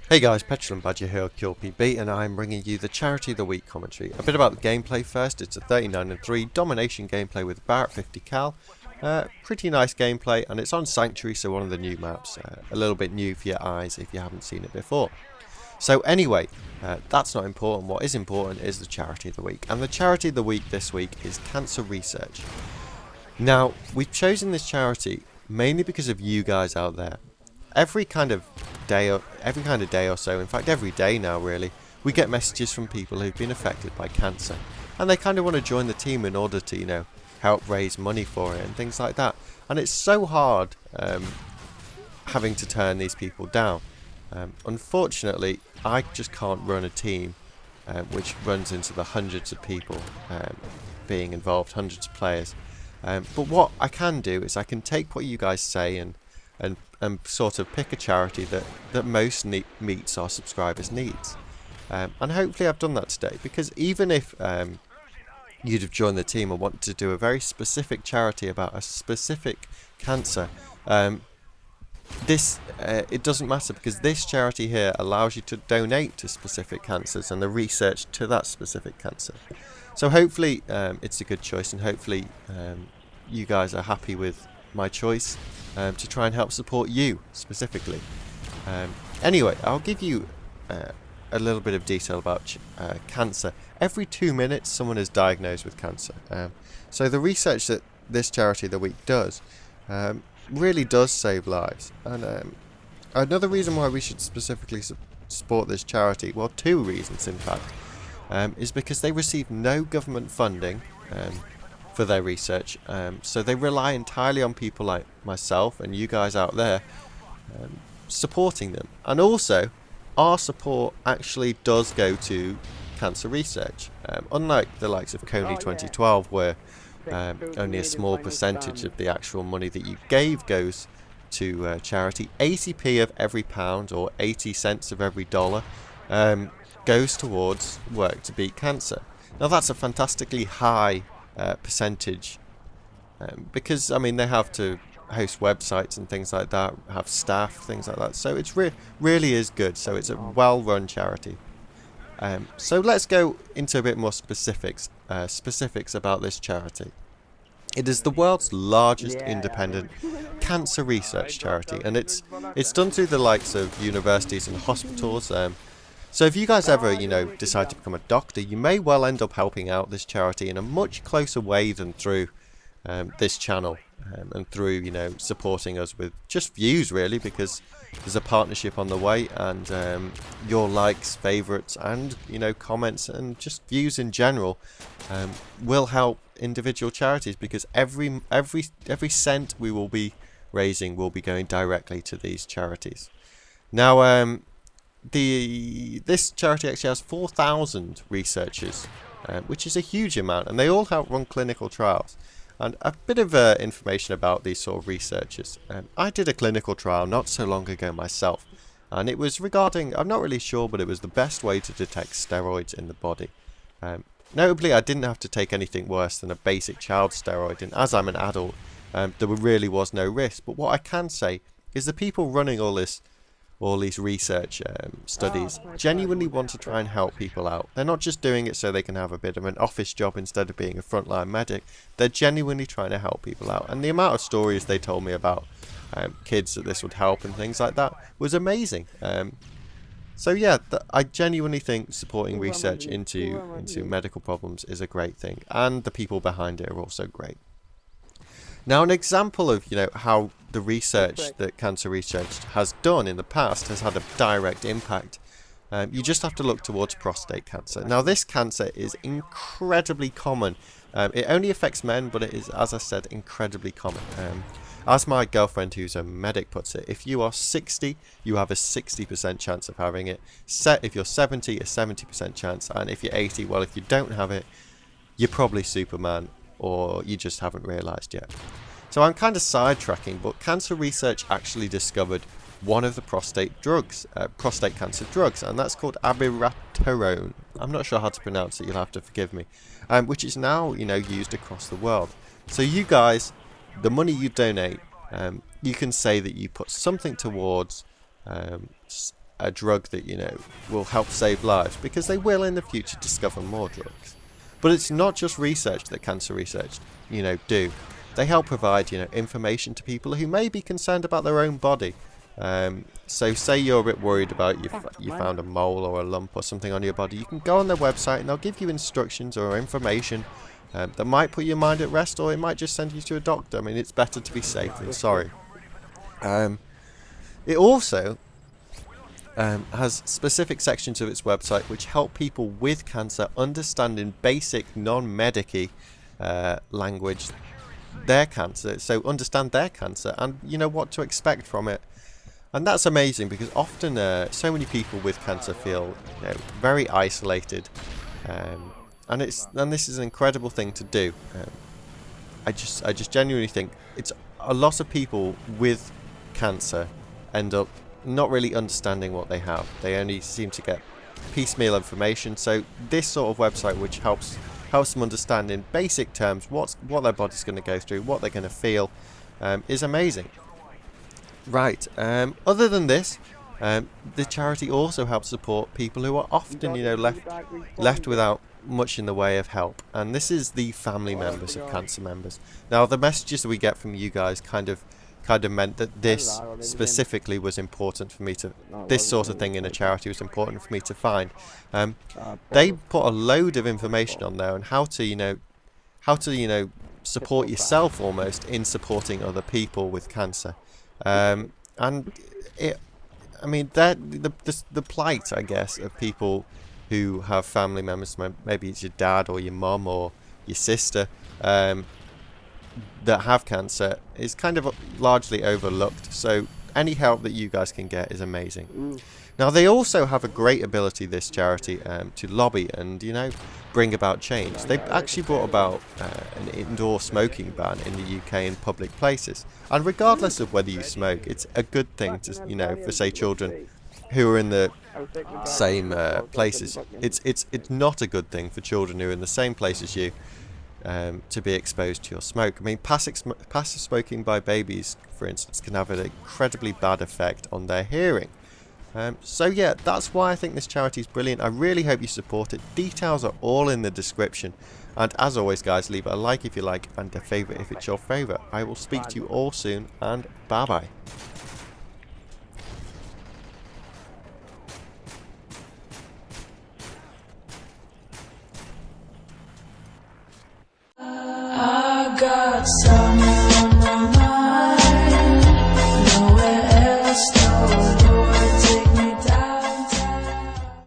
Hey guys, Petrol and Badger here, QPB, and I'm bringing you the Charity of the Week commentary. A bit about the gameplay first. It's a 39-3 domination gameplay with Barrett 50 cal. Pretty nice gameplay, and it's on Sanctuary, so one of the new maps. A little bit new for your eyes if you haven't seen it before. So anyway, that's not important. What is important is the Charity of the Week, and the Charity of the Week this week is cancer research. Now, we've chosen this charity mainly because of you guys out there. Every kind of day or so, in fact every day now really, we get messages from people who've been affected by cancer, and they kind of want to join the team in order to, help raise money for it and things like that. And it's so hard having to turn these people down. Unfortunately, I just can't run a team which runs into the hundreds of people being involved, hundreds of players. But what I can do is I can take what you guys say and sort of pick a charity that most meets our subscribers' needs. And hopefully I've done that today, because even if you'd have joined the team and wanted to do a very specific charity about a specific cancer, it doesn't matter, because this charity here allows you to donate to specific cancers and the research to that specific cancer. So hopefully it's a good choice, and hopefully you guys are happy with my choice to try and help support you specifically. Anyway, I'll give you a little bit of detail about cancer. Every 2 minutes someone is diagnosed with cancer. So the research that this Charity of the Week does really does save lives. And another reason why we should specifically support this charity, well, two reasons in fact, is because they receive no government funding for their research, so they rely entirely on people like myself and you guys out there supporting them. And also, our support actually does go to cancer research, unlike the likes of Coney 2012, where only a small percentage of the actual money that you gave goes to charity. 80p of every pound, or 80 cents of every dollar, goes towards work to beat cancer. Now that's a fantastically high percentage, because I mean they have to host websites and things like that, have staff, things like that, so it's really is good. So it's a well-run charity. So let's go into a bit more specifics about this charity. It is the world's largest independent cancer research charity, and it's done through the likes of universities and hospitals. So if you guys ever, decide to become a doctor, you may well end up helping out this charity in a much closer way than through this channel, and through, supporting us with just views, really, because there's a partnership on the way, and your likes, favourites, and, comments, and just views in general will help individual charities, because every cent we will be raising will be going directly to these charities. Now, this charity actually has 4,000 researchers, which is a huge amount, and they all help run clinical trials. And a bit of information about these sort of researchers. I did a clinical trial not so long ago myself, and it was regarding, I'm not really sure, but it was the best way to detect steroids in the body. Notably, I didn't have to take anything worse than a basic child steroid, and as I'm an adult, there really was no risk. But what I can say is the people running all these research studies genuinely want to try and help people out. They're not just doing it so they can have a bit of an office job instead of being a frontline medic. They're genuinely trying to help people out. And the amount of stories they told me about kids that this would help and things like that was amazing. So yeah, I genuinely think supporting research into medical problems is a great thing, and the people behind it are also great. Now, an example of how the research that cancer research has done in the past has had a direct impact. You just have to look towards prostate cancer. Now, this cancer is incredibly common. It only affects men, but it is, as I said, incredibly common. As my girlfriend, who's a medic, puts it, if you are 60, you have a 60% chance of having it. If you're 70, a 70% chance. And if you're 80, well, if you don't have it, you're probably Superman, or you just haven't realised yet. So I'm kind of sidetracking, but cancer research actually discovered one of the prostate cancer drugs, and that's called abiraterone. I'm not sure how to pronounce it, you'll have to forgive me, which is now used across the world. So you guys, the money you donate, you can say that you put something towards a drug that, you know, will help save lives, because they will in the future discover more drugs. But it's not just research that cancer research, you know, do. They help provide, you know, information to people who may be concerned about their own body. So say you're a bit worried about you found a mole or a lump or something on your body, you can go on their website and they'll give you instructions or information that might put your mind at rest, or it might just send you to a doctor. I mean, it's better to be safe than sorry. It also has specific sections of its website which help people with cancer understand in basic non-medic language their cancer, so understand their cancer and, you know, what to expect from it. And that's amazing, because often so many people with cancer feel, you know, very isolated, and this is an incredible thing to do. I just genuinely think it's a lot of people with cancer end up not really understanding what they have. They only seem to get piecemeal information. So this sort of website, which helps them understand in basic terms what their body's going to go through, what they're going to feel, is amazing. Right. Other than this, the charity also helps support people who are often, you know, left without much in the way of help, and this is the family members of cancer members. Now, the messages that we get from you guys kind of meant that this specifically was important for me to, this sort of thing in a charity was important for me to find. They put a load of information on there on how to, you know, support yourself almost in supporting other people with cancer. And it, I mean, that the plight, I guess, of people who have family members, maybe it's your dad or your mum or your sister, that have cancer, is kind of largely overlooked. So any help that you guys can get is amazing. Now, they also have a great ability, this charity, to lobby and, you know, bring about change. They've actually brought about an indoor smoking ban in the UK in public places. And regardless of whether you smoke, it's a good thing to, you know, for, say, children who are in the same places. It's not a good thing for children who are in the same place as you to be exposed to your smoke. I mean, passive smoking by babies, for instance, can have an incredibly bad effect on their hearing. So yeah, that's why I think this charity is brilliant. I really hope you support it. Details are all in the description. And as always, guys, leave it a like if you like, and a favourite if it's your favourite. I will speak to you all soon, and bye-bye. I got